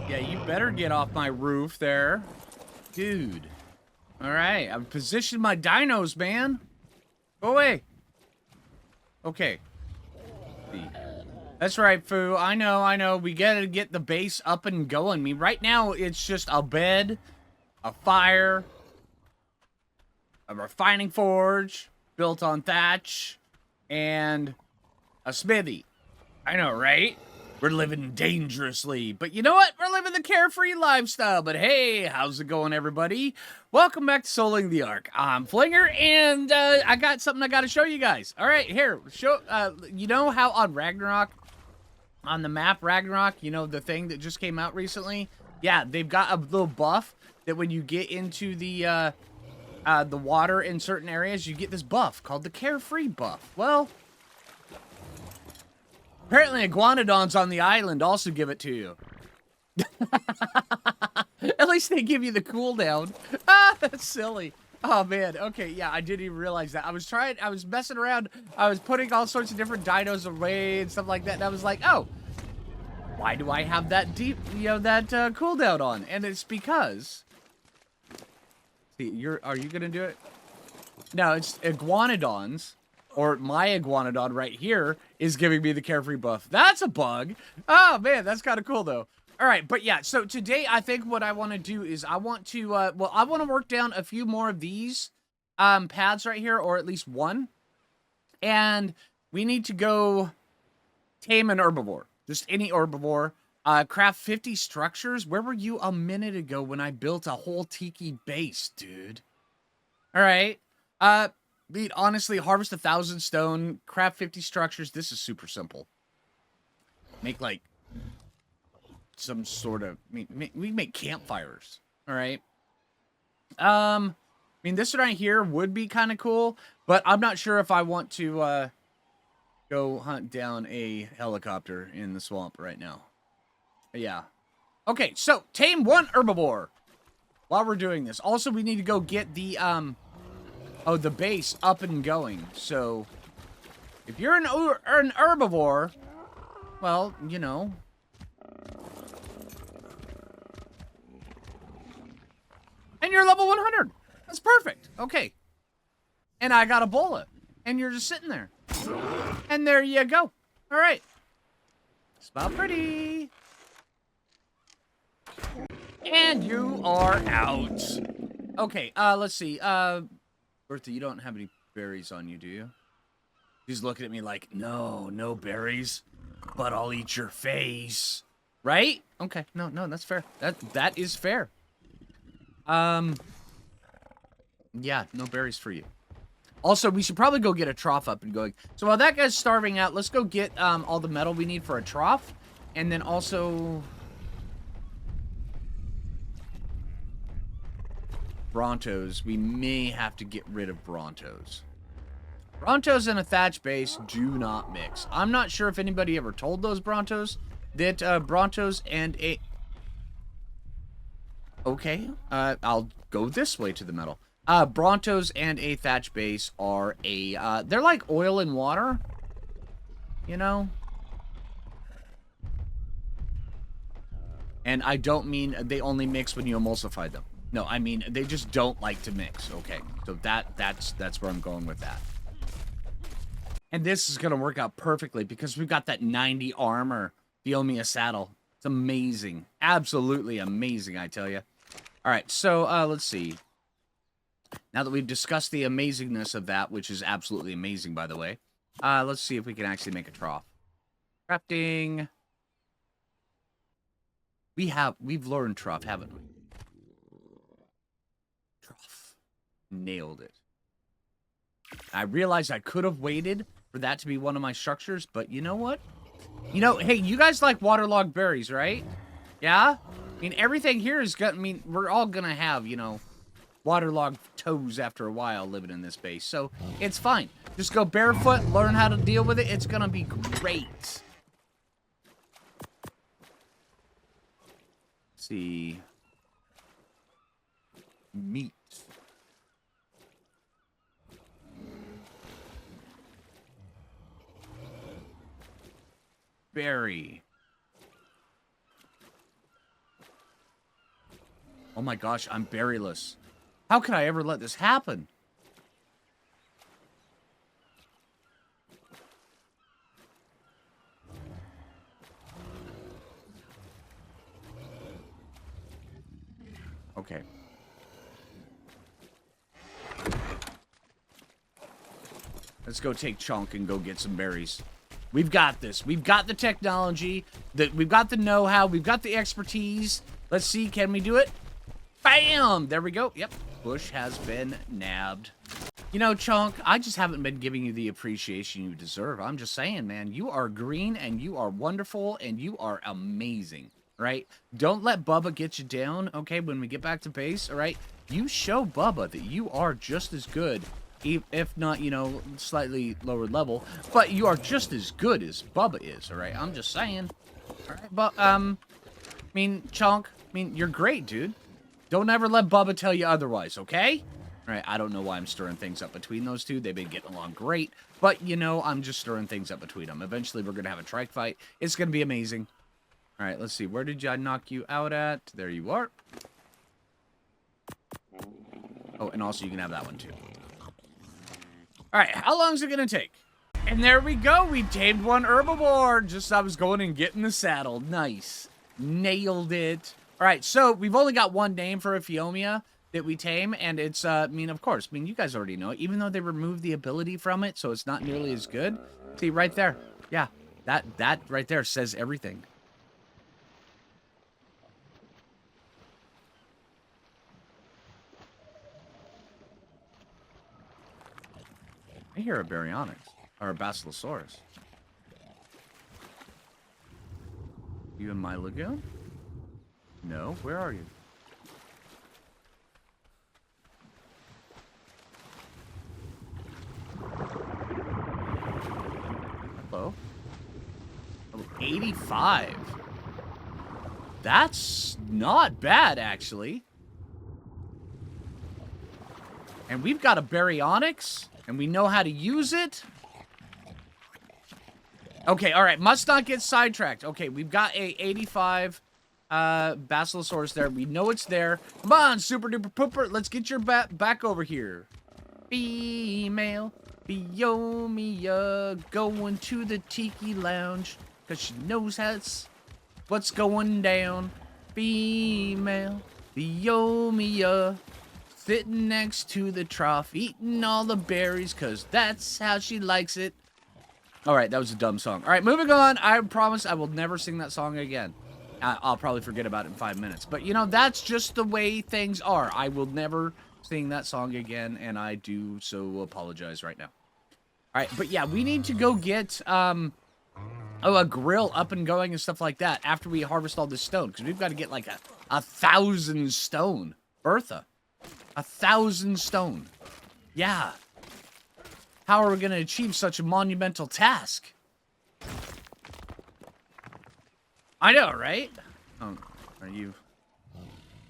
Yeah, you better get off my roof there. Dude. Alright, I've positioned my dinos, man. Go away. Okay. That's right, Phoo. I know. We gotta get the base up and going. I mean, right now, it's just a bed, a fire, a refining forge built on thatch, and a smithy. I know, right? We're living dangerously, but you know what? We're living the carefree lifestyle. But hey, how's it going, everybody? Welcome back to Soling the Ark. I'm Phlinger, and I got something I got to show you guys. All right, here. You know how on Ragnarok, on the map Ragnarok, you know, the thing that just came out recently? Yeah, they've got a little buff that when you get into the water in certain areas, you get this buff called the carefree buff. Well, apparently iguanodons on the island also give it to you. At least they give you the cooldown. Ah, that's silly. Oh, man. Okay, yeah, I didn't even realize that. I was messing around. I was putting all sorts of different dinos away and stuff like that. And I was like, oh, why do I have that cooldown on? And it's because... See, are you going to do it? No, it's iguanodons. Or my iguanodon right here is giving me the carefree buff. That's a bug. Oh, man, that's kind of cool, though. All right, but yeah, so today I think what I want to do is I want to, I want to work down a few more of these paths right here, or at least one. And we need to go tame an herbivore. Just any herbivore. Craft 50 structures. Where were you a minute ago when I built a whole tiki base, dude? All right. Honestly, harvest 1,000 stone, craft 50 structures. This is super simple. Make like some sort of, we make campfires. All right. I mean, this right here would be kind of cool, but I'm not sure if I want to go hunt down a helicopter in the swamp right now. Yeah. Okay, so tame one herbivore while we're doing this. Also, we need to go get the the base up and going. So, if you're an herbivore, well, you know. And you're level 100. That's perfect. Okay. And I got a bullet. And you're just sitting there. And there you go. All right. Smile pretty. And you are out. Okay, let's see. Bertha, you don't have any berries on you, do you? She's looking at me like, no berries, but I'll eat your face. Right? Okay, no, that's fair. That is fair. Yeah, no berries for you. Also, we should probably go get a trough up and going. So while that guy's starving out, let's go get all the metal we need for a trough. And then also... Brontos. We may have to get rid of Brontos. Brontos and a thatch base do not mix. I'm not sure if anybody ever told those Brontos that Brontos and a... Okay, I'll go this way to the metal. Brontos and a thatch base are a... they're like oil and water. You know? And I don't mean they only mix when you emulsify them. No, I mean, they just don't like to mix. Okay, so that's where I'm going with that. And this is going to work out perfectly because we've got that 90 armor. Feel me a saddle. It's amazing. Absolutely amazing, I tell you. All right, so let's see. Now that we've discussed the amazingness of that, which is absolutely amazing, by the way, let's see if we can actually make a trough. Crafting. We've learned trough, haven't we? Nailed it. I realized I could have waited for that to be one of my structures, but you know what? You know, hey, you guys like waterlogged berries, right? Yeah? I mean, everything here is gonna, I mean, we're all gonna have, you know, waterlogged toes after a while living in this base, so it's fine. Just go barefoot, learn how to deal with it. It's gonna be great. Let's see. Meat. Berry. Oh my gosh, I'm berryless. How could I ever let this happen? Okay. Let's go take Chunk and go get some berries. We've got this. We've got the technology. We've got the know-how. We've got the expertise. Let's see. Can we do it? Bam! There we go. Yep. Bush has been nabbed. You know, Chunk, I just haven't been giving you the appreciation you deserve. I'm just saying, man. You are green, and you are wonderful, and you are amazing, right? Don't let Bubba get you down, okay, when we get back to base, all right? You show Bubba that you are just as good, if not, you know, slightly lower level, but you are just as good as Bubba is, all right? I'm just saying. All right, but, I mean, Chunk, I mean, you're great, dude. Don't ever let Bubba tell you otherwise, okay? All right, I don't know why I'm stirring things up between those two. They've been getting along great, but, you know, I'm just stirring things up between them. Eventually, we're going to have a trike fight. It's going to be amazing. All right, let's see. Where did I knock you out at? There you are. Oh, and also you can have that one, too. All right, how long is it going to take? And there we go. We tamed one herbivore. Just I was going and getting the saddle. Nice. Nailed it. All right, so we've only got one name for Ephiomia that we tame, and it's, I mean, of course, I mean, you guys already know it, even though they removed the ability from it, so it's not nearly as good. See, right there. Yeah, that right there says everything. I hear a Baryonyx, or a Basilosaurus. You in my lagoon? No, where are you? Hello? Oh, 85. That's not bad, actually. And we've got a Baryonyx, and we know how to use it. Okay, all right. Must not get sidetracked. Okay, we've got a 85 Basilosaurus there. We know it's there. Come on, super duper pooper. Let's get your back over here. Female Ephiomia going to the Tiki Lounge because she knows what's going down. Female Ephiomia sitting next to the trough, eating all the berries because that's how she likes it. All right, that was a dumb song. All right, moving on. I promise I will never sing that song again. I'll probably forget about it in 5 minutes. But, you know, that's just the way things are. I will never sing that song again, and I do so apologize right now. All right, but yeah, we need to go get a grill up and going and stuff like that after we harvest all this stone, because we've got to get like 1,000 stone. Bertha, 1,000 stone. Yeah. How are we going to achieve such a monumental task? I know, right? Oh, you're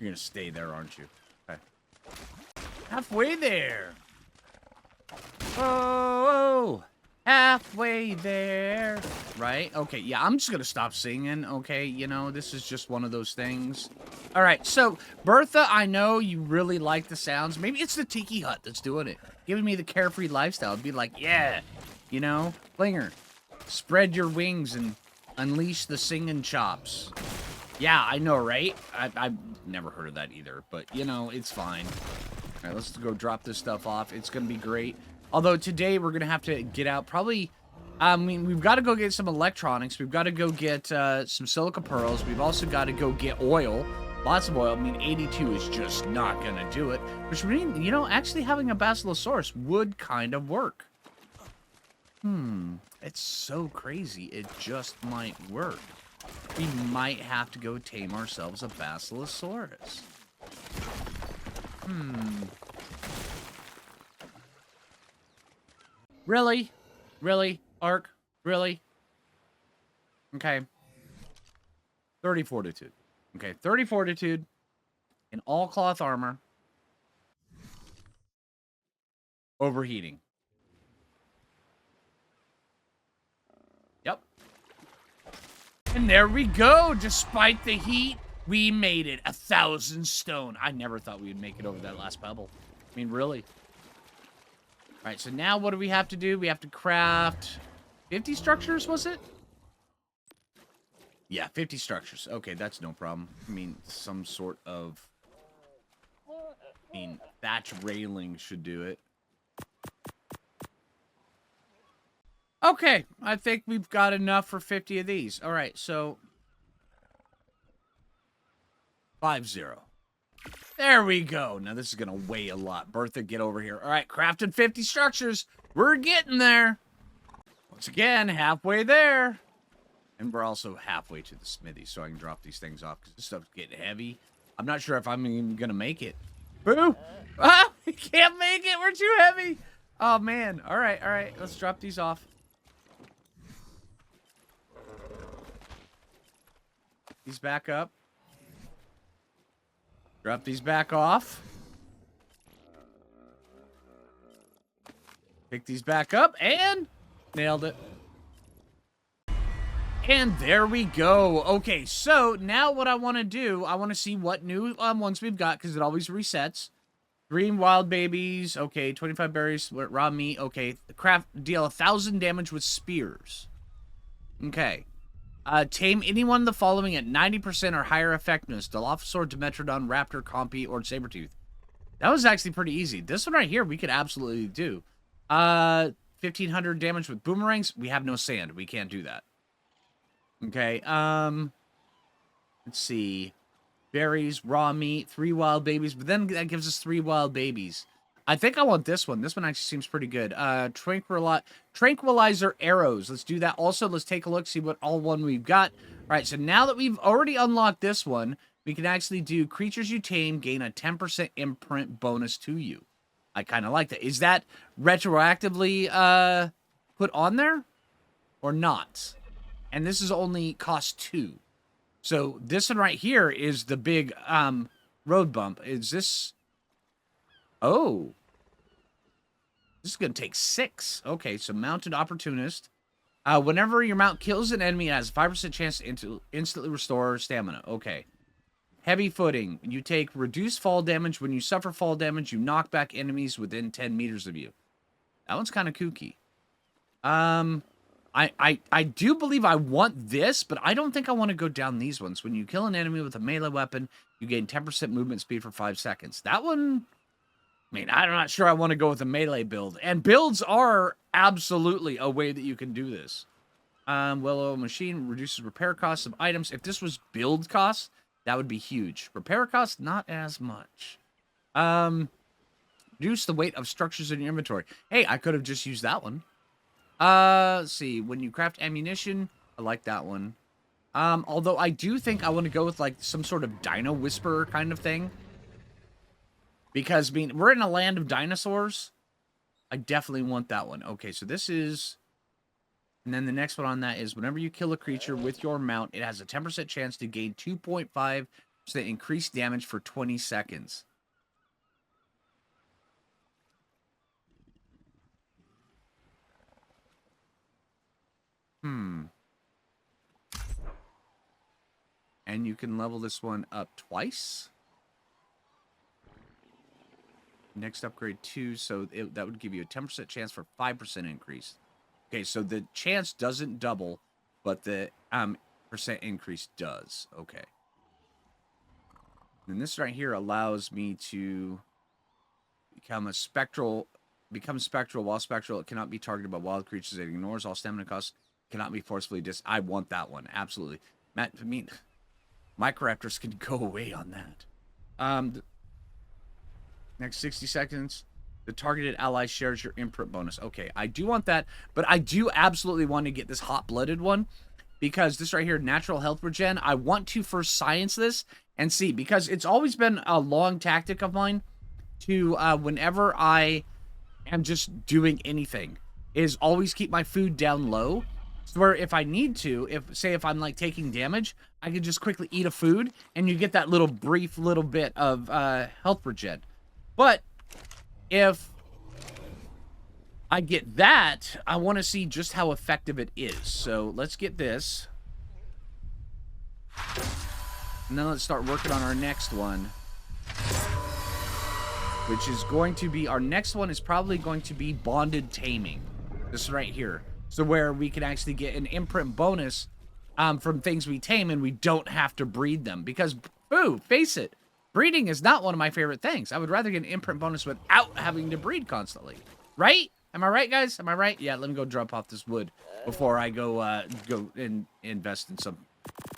going to stay there, aren't you? Okay. Halfway there. Oh, halfway there. Right? Okay, yeah, I'm just going to stop singing, okay? You know, this is just one of those things. All right, so, Bertha, I know you really like the sounds. Maybe it's the Tiki Hut that's doing it. Giving me the carefree lifestyle. It'd be like, yeah, you know, Phlinger, spread your wings and unleash the singing chops. Yeah, I know, right? I've never heard of that either, but, you know, it's fine. All right, let's go drop this stuff off. It's going to be great. Although today we're going to have to get out probably, I mean, we've got to go get some electronics. We've got to go get some silica pearls. We've also got to go get oil. Lots of oil. I mean, 82 is just not going to do it. Which means, you know, actually having a Basilosaurus would kind of work. It's so crazy. It just might work. We might have to go tame ourselves a Basilosaurus. Really? Really? Ark? Really? Okay. 30 fortitude. Okay, 30 fortitude in all cloth armor. Overheating. Yep. And there we go. Despite the heat, We made it. 1,000 stone. I never thought we would make it over that last pebble. I mean, really. All right, so now what do we have to do? We have to craft 50 structures, was it? Yeah, 50 structures. Okay, that's no problem. I mean, some sort of... thatch railing should do it. Okay, I think we've got enough for 50 of these. All right, so... 5-0. There we go. Now, this is going to weigh a lot. Bertha, get over here. All right, crafted 50 structures. We're getting there. Once again, halfway there. And we're also halfway to the smithy, so I can drop these things off, because this stuff's getting heavy. I'm not sure if I'm even going to make it. Boo! Ah! We can't make it! We're too heavy! Oh, man. All right, all right. Let's drop these off. These back up. Drop these back off. Pick these back up, and nailed it. And there we go. Okay, so now what I want to do, I want to see what new ones we've got, because it always resets. Green wild babies. Okay, 25 berries, raw meat. Okay, deal 1,000 damage with spears. Okay. Tame anyone of the following at 90% or higher effectiveness. Dilophosaur, Dimetrodon, Raptor, Compy, or Sabertooth. That was actually pretty easy. This one right here, we could absolutely do. 1,500 damage with boomerangs. We have no sand. We can't do that. Okay, let's see. Berries, raw meat, 3 wild babies, but then that gives us 3 wild babies. I think I want this one. This one actually seems pretty good. Tranquilizer arrows. Let's do that. Also, let's take a look, see what all one we've got. All right, so now that we've already unlocked this one, we can actually do creatures you tame gain a 10% imprint bonus to you. I kind of like that. Is that retroactively put on there or not? And this is only cost 2. So this one right here is the big road bump. Is this... Oh. This is going to take 6. Okay, so Mounted Opportunist. Whenever your mount kills an enemy, it has a 5% chance to instantly restore stamina. Okay. Heavy Footing. You take reduced fall damage. When you suffer fall damage, you knock back enemies within 10 meters of you. That one's kind of kooky. I do believe I want this, but I don't think I want to go down these ones. When you kill an enemy with a melee weapon, you gain 10% movement speed for 5 seconds. That one, I mean, I'm not sure I want to go with a melee build. And builds are absolutely a way that you can do this. Well-oiled machine reduces repair costs of items. If this was build costs, that would be huge. Repair costs, not as much. Reduce the weight of structures in your inventory. Hey, I could have just used that one. Let's see. When you craft ammunition, I like that one. Although I do think I want to go with, like, some sort of dino whisperer kind of thing. Because, I mean, we're in a land of dinosaurs. I definitely want that one. Okay, so this is... And then the next one on that is whenever you kill a creature with your mount, it has a 10% chance to gain 2.5% increased damage for 20 seconds. And you can level this one up twice. Next upgrade 2, so that would give you a 10% chance for 5% increase. Okay, so the chance doesn't double, but the percent increase does. Okay. And this right here allows me to become spectral. While spectral, it cannot be targeted by wild creatures. It ignores all stamina costs. Cannot be forcefully I want that one, absolutely. Matt, I mean, Microraptors can go away on that. Next 60 seconds, the targeted ally shares your imprint bonus. Okay, I do want that, but I do absolutely want to get this hot-blooded one, because this right here, natural health regen, I want to first science this and see, because it's always been a long tactic of mine to, whenever I am just doing anything, is always keep my food down low. So where if I need to, if I'm like taking damage, I can just quickly eat a food and you get that little brief little bit of health regen. But if I get that, I want to see just how effective it is. So let's get this. And then let's start working on our next one. Which is going to be, our next one is probably going to be bonded taming. This right here. So where we can actually get an imprint bonus from things we tame and we don't have to breed them. Because, boo, face it, breeding is not one of my favorite things. I would rather get an imprint bonus without having to breed constantly. Right? Am I right, guys? Am I right? Yeah, let me go drop off this wood before I go and invest in some,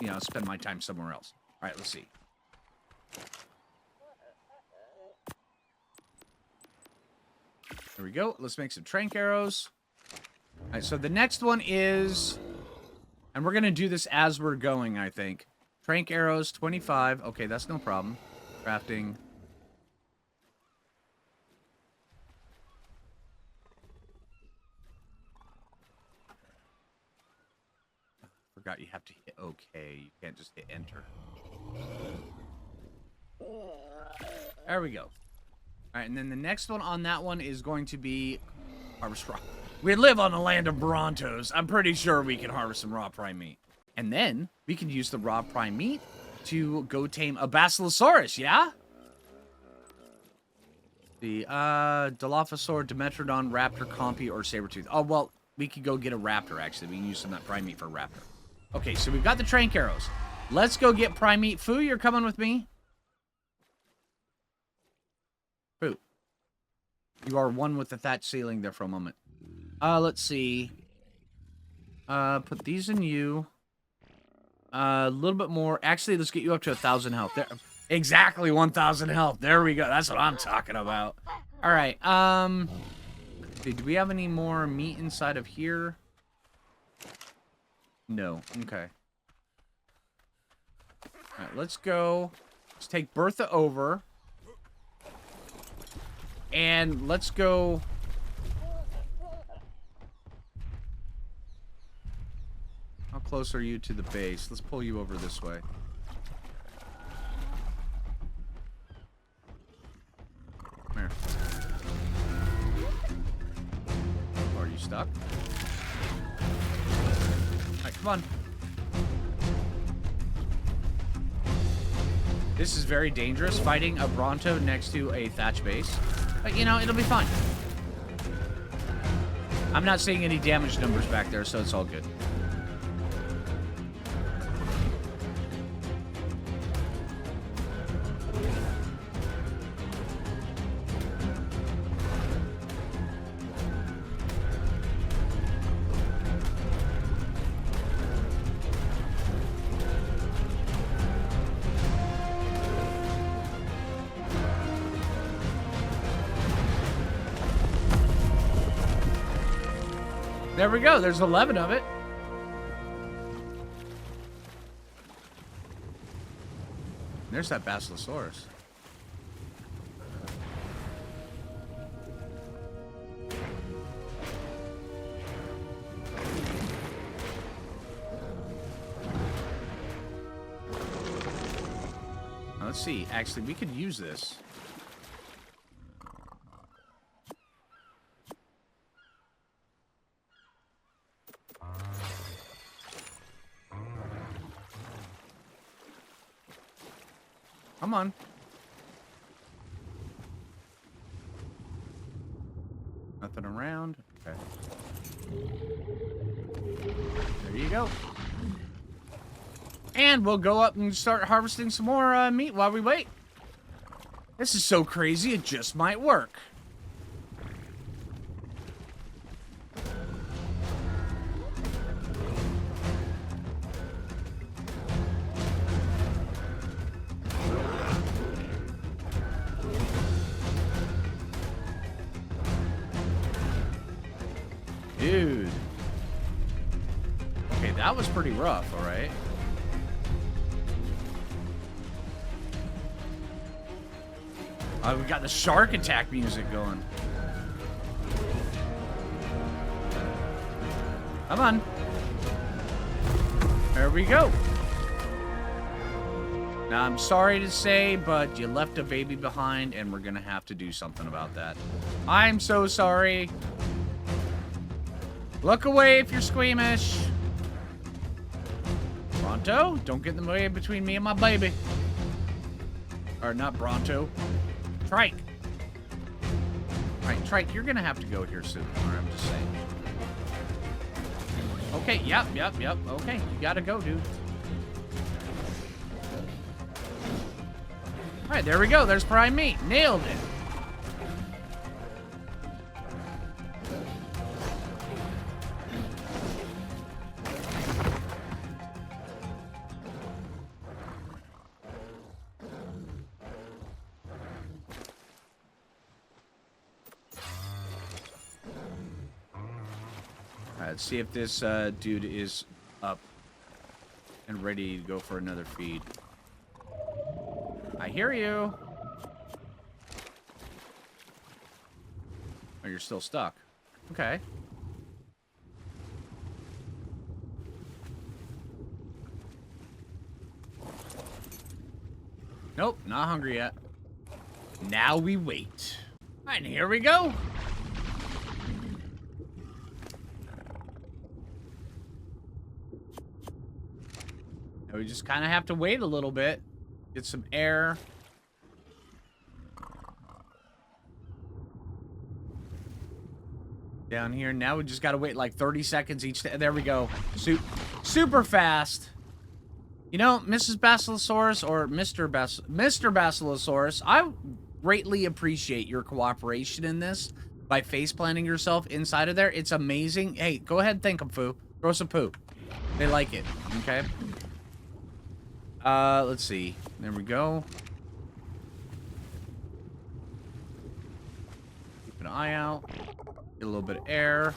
you know, spend my time somewhere else. All right, let's see. There we go. Let's make some trank arrows. All right, so the next one is, and we're going to do this as we're going, I think. Trank arrows, 25. Okay, that's no problem. Crafting. Forgot you have to hit OK. You can't just hit enter. There we go. All right, and then the next one on that one is going to be harvest raw. We live on the land of Brontos. I'm pretty sure we can harvest some raw prime meat. And then we can use the raw prime meat to go tame a Basilosaurus, yeah? The Dilophosaur, Dimetrodon, Raptor, Compy, or Sabertooth. Oh, well, we could go get a Raptor, actually. We can use some of that prime meat for a Raptor. Okay, so we've got the trank arrows. Let's go get prime meat. Phoo, you're coming with me? Phoo. You are one with the thatch ceiling there for a moment. Let's see. Put these in you. A little bit more. Actually, let's get you up to 1,000 health. There. Exactly 1,000 health. There we go. That's what I'm talking about. All right. Do we have any more meat inside of here? No. Okay. All right, let's go. Let's take Bertha over. And let's go. How close are you to the base? Let's pull you over this way. Come here. Are you stuck? Alright, come on. This is very dangerous, fighting a Bronto next to a thatch base. But, you know, it'll be fine. I'm not seeing any damage numbers back there, so it's all good. There we go. There's 11 of it. There's that Basilosaurus. Now, let's see. Actually, we could use this. Come on. Nothing around. Okay. There you go. And we'll go up and start harvesting some more meat while we wait. This is so crazy, it just might work. Dude. Okay, that was pretty rough, all right? We got the shark attack music going. Come on. There we go. Now, I'm sorry to say, but you left a baby behind, and we're going to have to do something about that. I'm so sorry. Look away if you're squeamish. Come Bronto, don't get in the way between me and my baby. Or not Bronto. Trike. Alright, Trike, you're gonna have to go here soon. Alright, I'm just saying. Okay, yep. Okay, you gotta go, dude. Alright, there we go. There's prime meat. Nailed it. Let's see if this dude is up and ready to go for another feed. I hear you. Oh, you're still stuck. Okay. Nope, not hungry yet. Now we wait. And here we go. We just kind of have to wait a little bit. Get some air. Down here. Now we just got to wait like 30 seconds each. There we go. Super fast. You know, Mrs. Basilosaurus or Mr. Basilosaurus, I greatly appreciate your cooperation in this by face planting yourself inside of there. It's amazing. Hey, go ahead and thank them, Phoo. Throw some poo. They like it. Okay. Let's see. There we go. Keep an eye out. Get a little bit of air.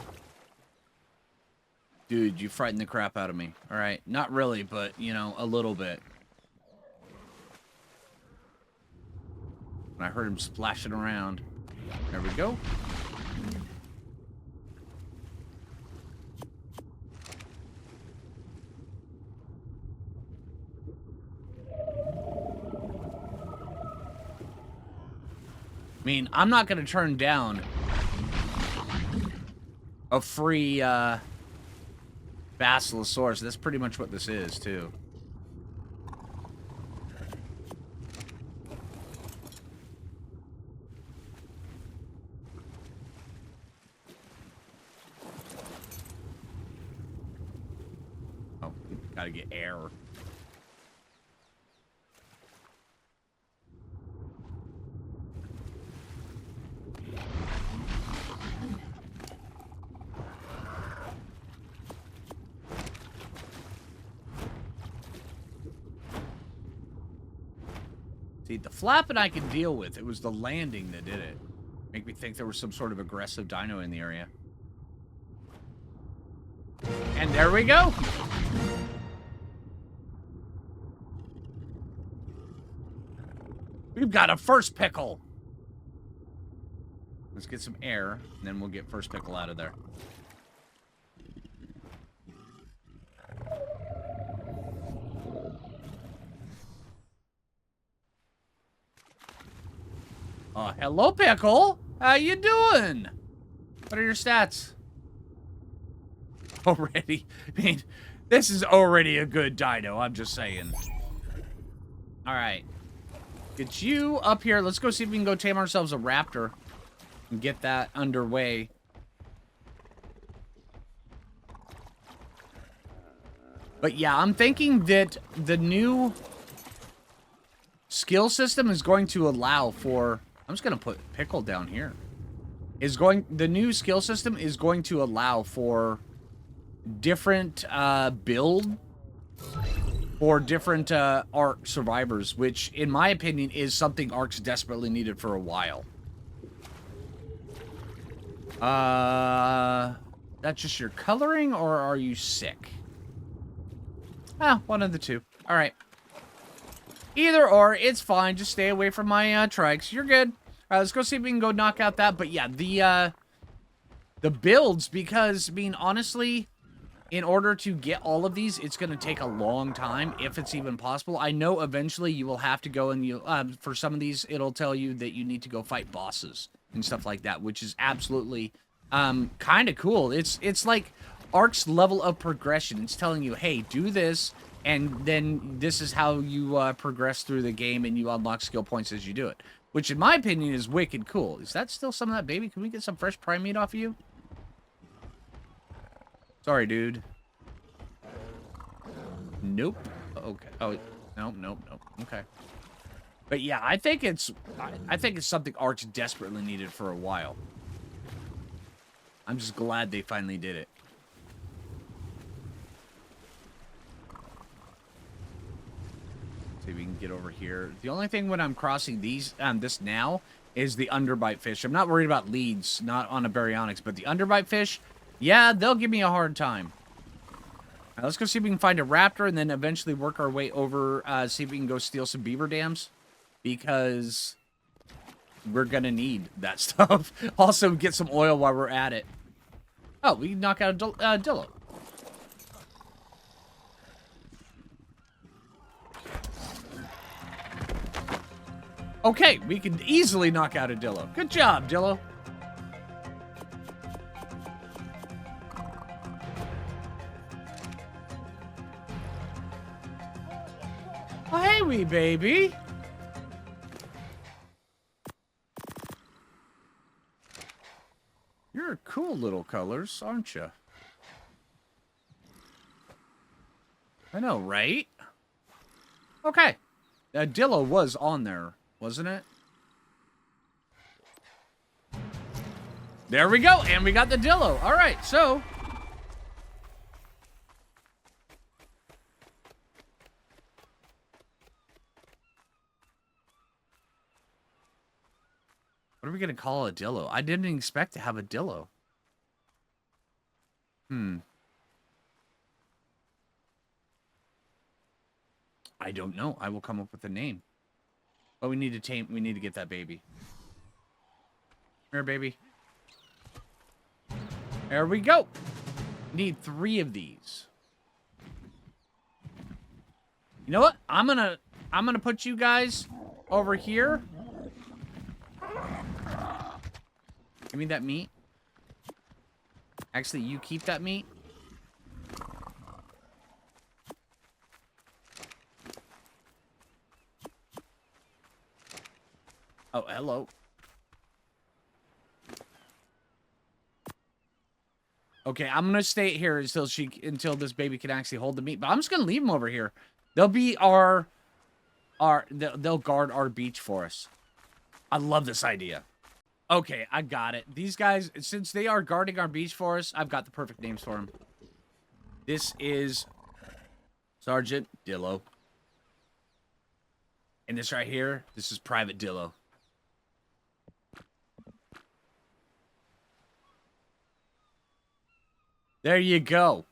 Dude, you frightened the crap out of me. Alright. Not really, but, you know, a little bit. I heard him splashing around. There we go. I mean, I'm not going to turn down a free Basilosaurus. That's pretty much what this is, too. Oh, gotta get air. See, the flapping I can deal with. It was the landing that did it. Make me think there was some sort of aggressive dino in the area. And there we go. We've got a first pickle. Let's get some air, and then we'll get first pickle out of there. Hello, Pickle. How you doing? What are your stats? Already? I mean, this is already a good dino, I'm just saying. Alright. Get you up here. Let's go see if we can go tame ourselves a raptor and get that underway. But yeah, I'm thinking that the new skill system is going to allow for... I'm just going to put Pickle down here. The new skill system is going to allow for different build for different Ark survivors, which, in my opinion, is something Ark's desperately needed for a while. That's just your coloring, or are you sick? Ah, one of the two. All right. Either or, it's fine. Just stay away from my trikes. You're good. All right, let's go see if we can go knock out that. But yeah, the builds, because, I mean, honestly, in order to get all of these, it's going to take a long time, if it's even possible. I know eventually you will have to go and for some of these, it'll tell you that you need to go fight bosses and stuff like that, which is absolutely kind of cool. It's like Ark's level of progression. It's telling you, hey, do this, And then this is how you progress through the game and you unlock skill points as you do it. Which, in my opinion, is wicked cool. Is that still some of that baby? Can we get some fresh prime meat off of you? Sorry, dude. Nope. Okay. Oh, nope, nope, nope. Okay. But yeah, I think it's something Arch desperately needed for a while. I'm just glad they finally did it. See if we can get over here. The only thing when I'm crossing these this now is the underbite fish. I'm not worried about leads, not on a baryonyx, but the underbite fish, yeah, they'll give me a hard time. All right, let's go see if we can find a raptor and then eventually work our way over, see if we can go steal some beaver dams, because we're gonna need that stuff. Also, get some oil while we're at it. Oh, we can knock out a dillo. Okay, we can easily knock out a dillo. Good job, dillo. Oh, hey, wee baby. You're cool little colors, aren't you? I know, right? Okay. That dillo was on there, wasn't it? There we go, and we got the dillo. All right, so... what are we going to call a dillo? I didn't expect to have a dillo. I don't know. I will come up with a name. But we need to tame... we need to get that baby. Here, baby. There we go. Need 3 of these. You know what? I'm gonna put you guys over here. Give me that meat. Actually, you keep that meat. Oh, hello. Okay, I'm gonna stay here until this baby can actually hold the meat. But I'm just gonna leave them over here. They'll be they'll guard our beach for us. I love this idea. Okay, I got it. These guys, since they are guarding our beach for us, I've got the perfect names for them. This is Sergeant Dillo. And this right here, this is Private Dillo. There you go.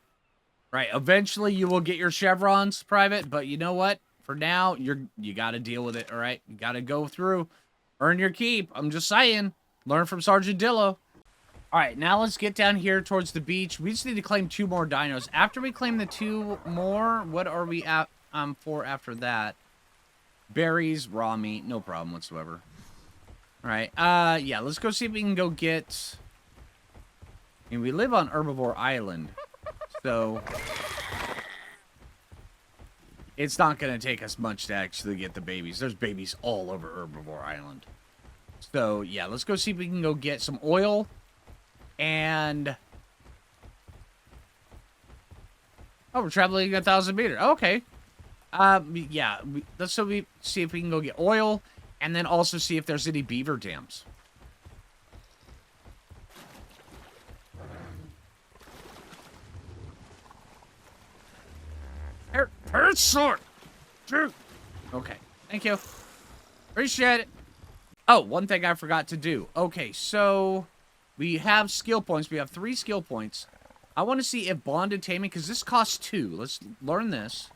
Right, eventually you will get your chevrons, Private, but you know what? For now, you got to deal with it, all right? You got to go through, earn your keep. I'm just saying. Learn from Sergeant Dillo. All right, now let's get down here towards the beach. We just need to claim 2 more dinos. After we claim the 2 more, what are we at for after that? Berries, raw meat, no problem whatsoever. All right, yeah, let's go see if we can go get... I mean, we live on Herbivore Island, so... it's not going to take us much to actually get the babies. There's babies all over Herbivore Island. So, yeah, let's go see if we can go get some oil. And... oh, we're traveling 1,000 meters. Okay. Yeah, let's see if we can go get oil. And then also see if there's any beaver dams. Her sword. Okay, thank you. Appreciate it. Oh, one thing I forgot to do. Okay, so we have skill points. We have 3 skill points. I want to see if bonded taming, because this costs 2. Let's learn this.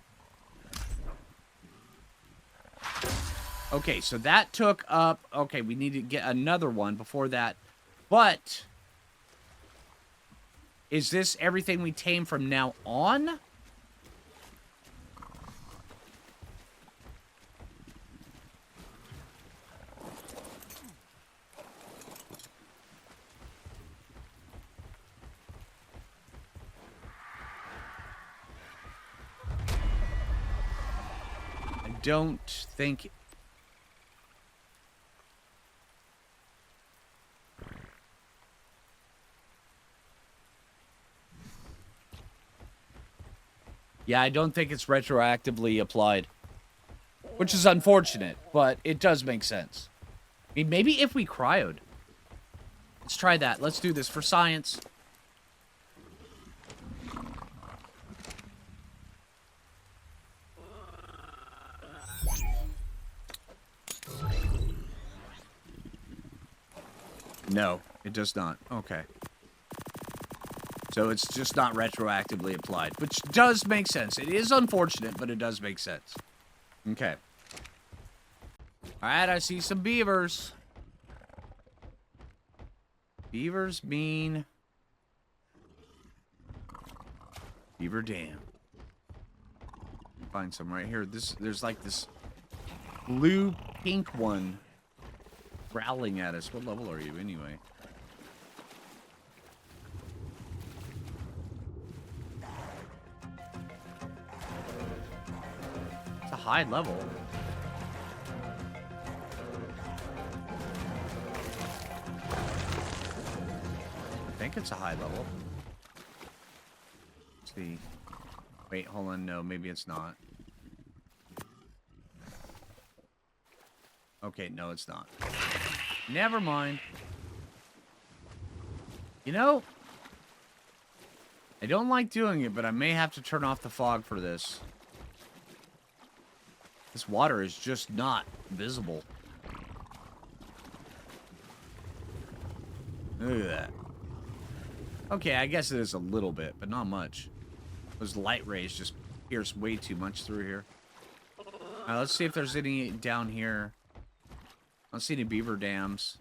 Okay, so that took up... okay, we need to get another one before that. But is this everything we tame from now on? don't think... Yeah, I don't think it's retroactively applied. Which is unfortunate, but it does make sense. I mean, maybe if we cryoed. Let's try that. Let's do this for science. No, it does not. Okay. So it's just not retroactively applied, which does make sense. It is unfortunate, but it does make sense. Okay. Alright, I see some beavers. Beavers mean... Beaver Dam. Find some right here. There's like this blue pink one growling at us. What level are you anyway? It's a high level. I think it's a high level. Let's see. Wait, hold on. No, maybe it's not. Okay, no, it's not. Never mind. You know, I don't like doing it, but I may have to turn off the fog for this. This water is just not visible. Look at that. Okay, I guess it is a little bit, but not much. Those light rays just pierce way too much through here. Alright, let's see if there's any down here. I don't see any beaver dams.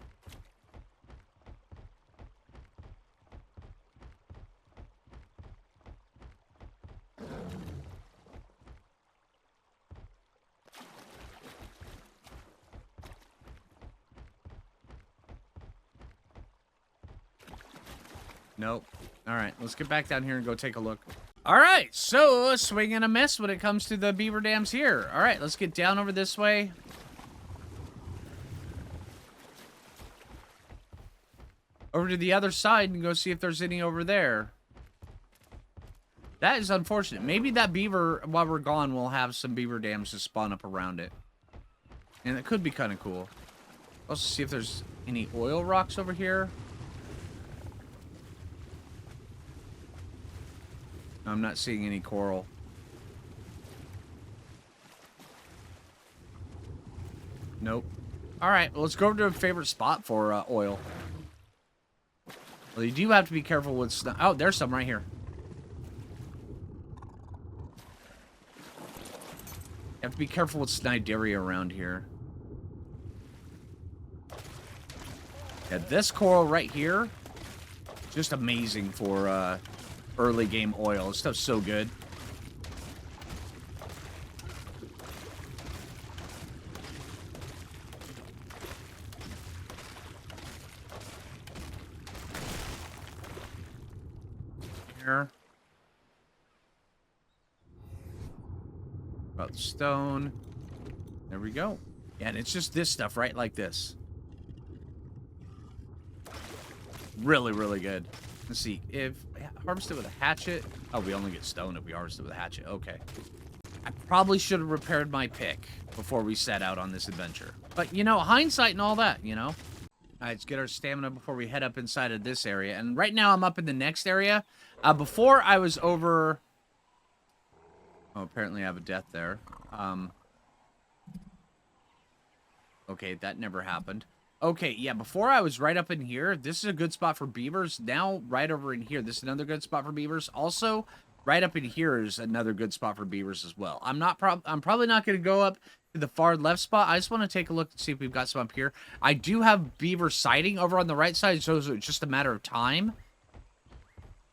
Nope. Alright, let's get back down here and go take a look. Alright, so a swing and a miss when it comes to the beaver dams here. Alright, let's get down over this way. Over to the other side and go see if there's any over there. That is unfortunate. Maybe that beaver, while we're gone, will have some beaver dams to spawn up around it. And it could be kind of cool. Also see if there's any oil rocks over here. I'm not seeing any coral. Nope. Alright, well, let's go over to a favorite spot for oil. Well, you do have to be careful with... Oh, there's some right here. You have to be careful with Cnidaria around here. Yeah, this coral right here, just amazing for early game oil. This stuff's so good. Here. About the stone. There we go. Yeah, and it's just this stuff, right? Like this. Really, really good. Let's see. If harvested with a hatchet. Oh, we only get stone if we harvest it with a hatchet. Okay. I probably should have repaired my pick before we set out on this adventure. But, you know, hindsight and all that, you know. All right, let's get our stamina before we head up inside of this area. And right now I'm up in the next area. Before I was over... Oh, apparently I have a death there. Okay, that never happened. Okay, yeah, before I was right up in here. This is a good spot for beavers. Now, right over in here, this is another good spot for beavers. Also, right up in here is another good spot for beavers as well. I'm probably not going to go up to the far left spot. I just want to take a look and see if we've got some up here. I do have beaver sighting over on the right side, so it's just a matter of time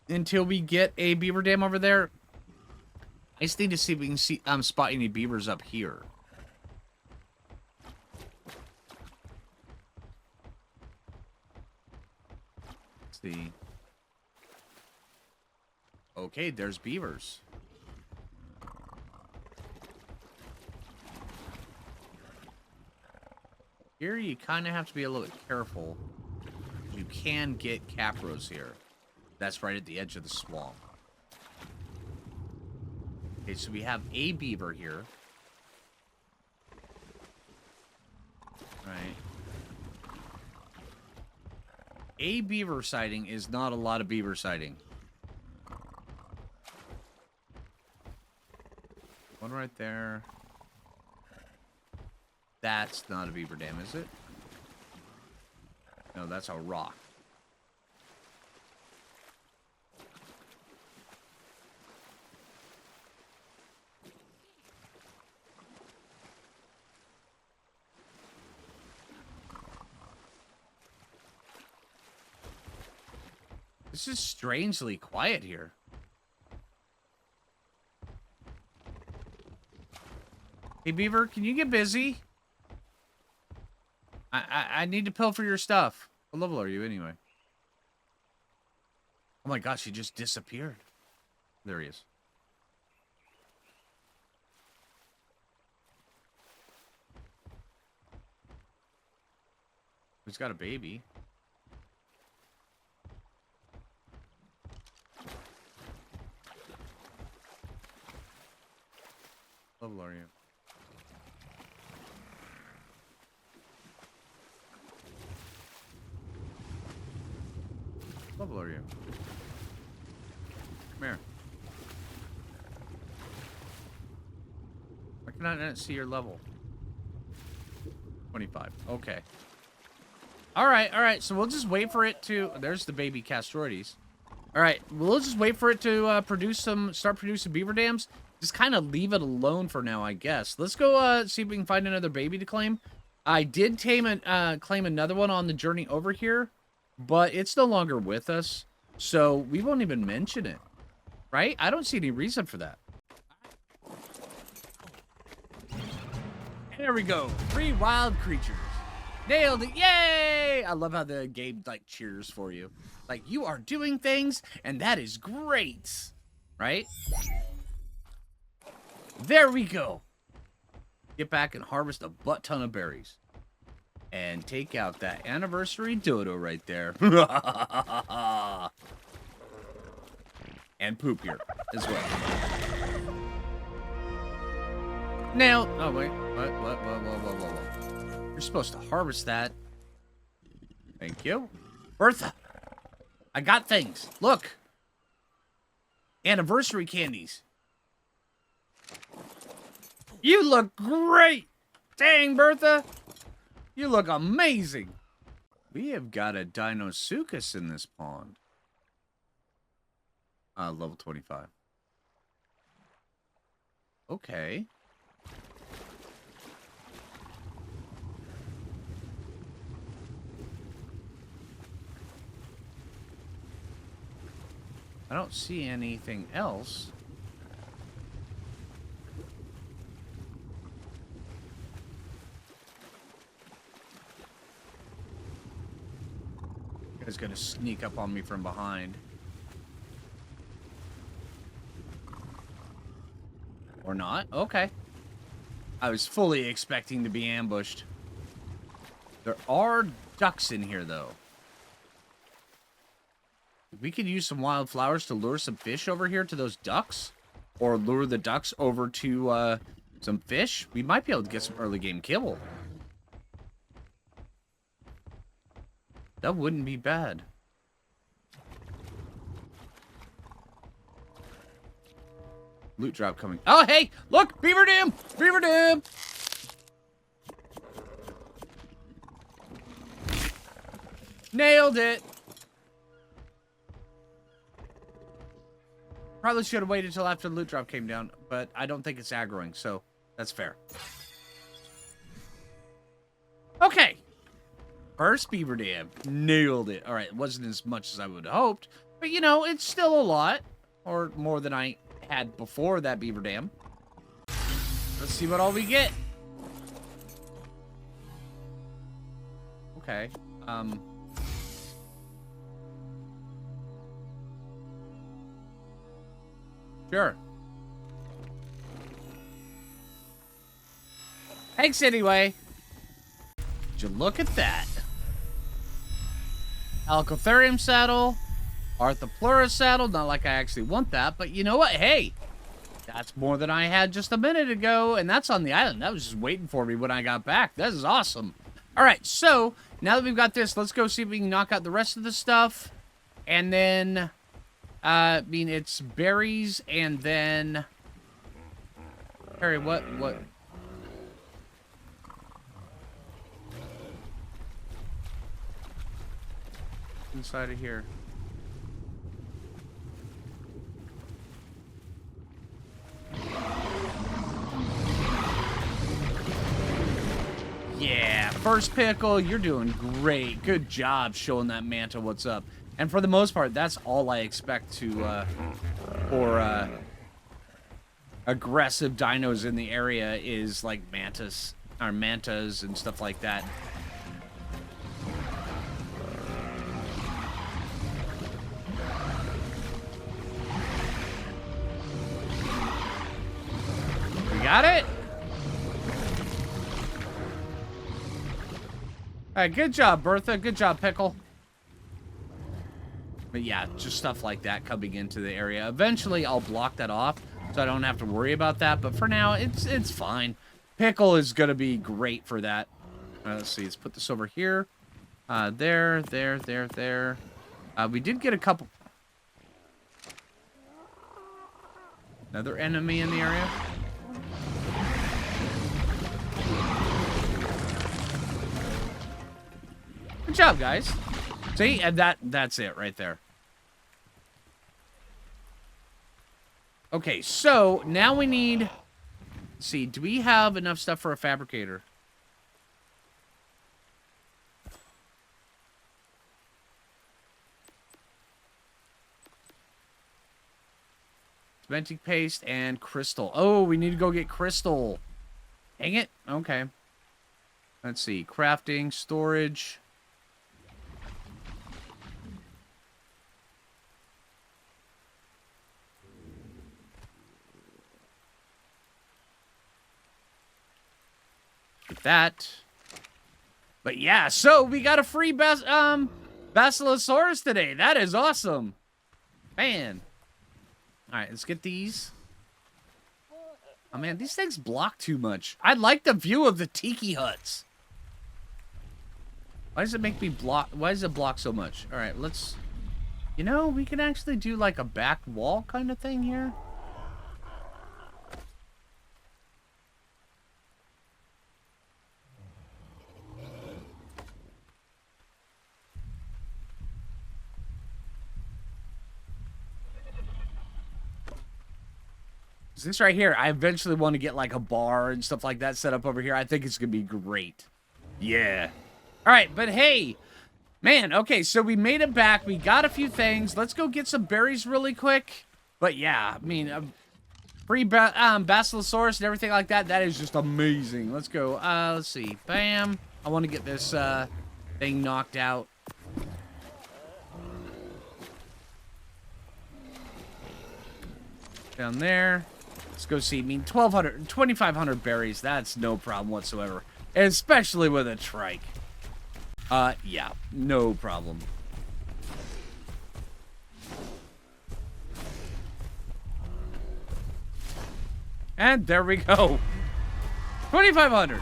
until we get a beaver dam over there. I just need to see if we can see spot any beavers up here. See. Okay, there's beavers. Here you kind of have to be a little bit careful. You can get capros here. That's right at the edge of the swamp. Okay, so we have a beaver here. Right. A beaver sighting is not a lot of beaver sighting. One right there. That's not a beaver dam, is it? No, that's a rock. This is strangely quiet here. Hey, Beaver, can you get busy? I need to pilfer your stuff. What level are you, anyway? Oh my gosh, he just disappeared. There he is. He's got a baby. What level are you? What level are you? Come here. Why can I not see your level? 25. Okay. Alright, so we'll just wait for it to... There's the baby Castroides. Alright, we'll just wait for it to start producing beaver dams. Just kind of leave it alone for now, I guess. Let's go see if we can find another baby to claim. I did claim another one on the journey over here, but it's no longer with us, so we won't even mention it. Right? I don't see any reason for that. There we go. 3 wild creatures. Nailed it. Yay! I love how the game, like, cheers for you. Like, you are doing things, and that is great. Right? There we go. Get back and harvest a butt ton of berries. And take out that anniversary dodo right there. And poop here as well. Now, oh wait, what? You're supposed to harvest that. Thank you. Bertha, I got things. Look. Anniversary candies. You look great! Dang, Bertha! You look amazing! We have got a Dinosaurus in this pond. Level 25. Okay. I don't see anything else. Is gonna sneak up on me from behind. Or not? Okay. I was fully expecting to be ambushed. There are ducks in here, though. We could use some wildflowers to lure some fish over here to those ducks. Or lure the ducks over to some fish. We might be able to get some early game kibble. That wouldn't be bad. Loot drop coming. Oh, hey! Look! Beaver dam! Beaver dam! Nailed it! Probably should have waited until after the loot drop came down, but I don't think it's aggroing, so that's fair. Okay. First beaver dam. Nailed it. Alright, it wasn't as much as I would have hoped. But, you know, it's still a lot. Or more than I had before that beaver dam. Let's see what all we get. Okay. Sure. Thanks anyway. Would you look at that? Alcotherium saddle. Arthropleura saddle. Not like I actually want that, but you know what? Hey, that's more than I had just a minute ago, and that's on the island. That was just waiting for me when I got back. That is awesome. All right, so now that we've got this, let's go see if we can knock out the rest of the stuff. And then, I mean, it's berries, and then... Harry, what? Inside of here. Yeah, first pickle, you're doing great. Good job showing that manta what's up. And for the most part, that's all I expect to for aggressive dinos in the area is like mantas and stuff like that. We got it. All right, good job, Bertha. Good job, Pickle. But yeah, just stuff like that coming into the area. Eventually, I'll block that off, so I don't have to worry about that. But for now, it's fine. Pickle is going to be great for that. Let's see. Let's put this over here. There. We did get a couple... Another enemy in the area. Good job, guys. See, and that's it right there. Okay, so now we need... Let's see, do we have enough stuff for a fabricator? Cementing paste and crystal. Oh, we need to go get crystal. Dang it. Okay. Let's see. Crafting, storage... that. But yeah, so we got a free Basilosaurus today. That is awesome. Man. Alright, let's get these. Oh man, these things block too much. I like the view of the tiki huts. Why does it make me block? Why does it block so much? Alright, let's... You know, we can actually do like a back wall kind of thing here. This right here, I eventually want to get like a bar and stuff like that set up over here. I think it's going to be great. Yeah. All right, but hey, man, okay, so we made it back. We got a few things. Let's go get some berries really quick. But yeah, I mean, free Basilosaurus and everything like that, that is just amazing. Let's go. Let's see. Bam. I want to get this thing knocked out. Down there. Let's go see. I mean, 2,500 berries. That's no problem whatsoever. Especially with a trike. Yeah. No problem. And there we go. 2,500.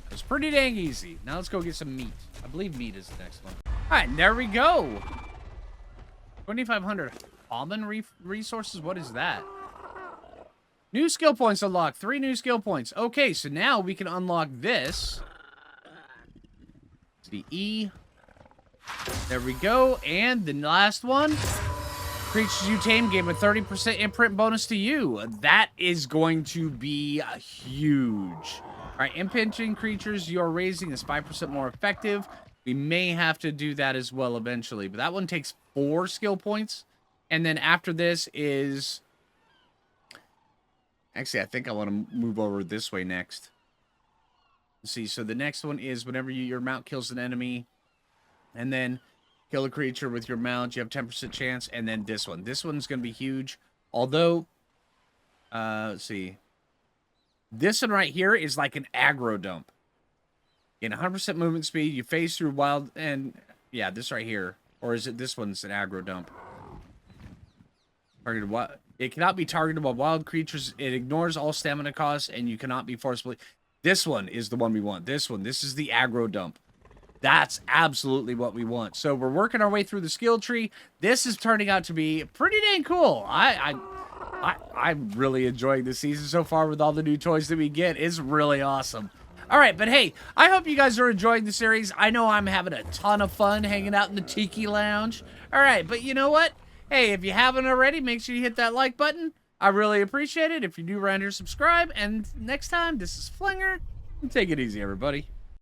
It's pretty dang easy. Now let's go get some meat. I believe meat is the next one. All right, and there we go. 2,500. Common resources? What is that? New skill points unlocked. 3 new skill points. Okay, so now we can unlock this. It's the E. There we go. And the last one. Creatures you tame gave a 30% imprint bonus to you. That is going to be huge. All right, imprinting creatures you're raising is 5% more effective. We may have to do that as well eventually. But that one takes 4 skill points. And then after this is... Actually, I think I want to move over this way next. Let's see, so the next one is whenever your mount kills an enemy, and then kill a creature with your mount, you have 10% chance, and then this one. This one's going to be huge. Although, let's see. This one right here is like an aggro dump. Gain 100% movement speed. You phase through wild, and yeah, this right here. Or is it this one's an aggro dump? Targeted what? It cannot be targeted by wild creatures. It ignores all stamina costs, and you cannot be forcibly. This one is the one we want. This one. This is the aggro dump. That's absolutely what we want. So we're working our way through the skill tree. This is turning out to be pretty dang cool. I'm really enjoying this season so far with all the new toys that we get. It's really awesome. All right, but hey, I hope you guys are enjoying the series. I know I'm having a ton of fun hanging out in the Tiki Lounge. All right, but you know what? Hey, if you haven't already, make sure you hit that like button. I really appreciate it. If you're new around here, subscribe. And next time, this is Phlinger. Take it easy, everybody.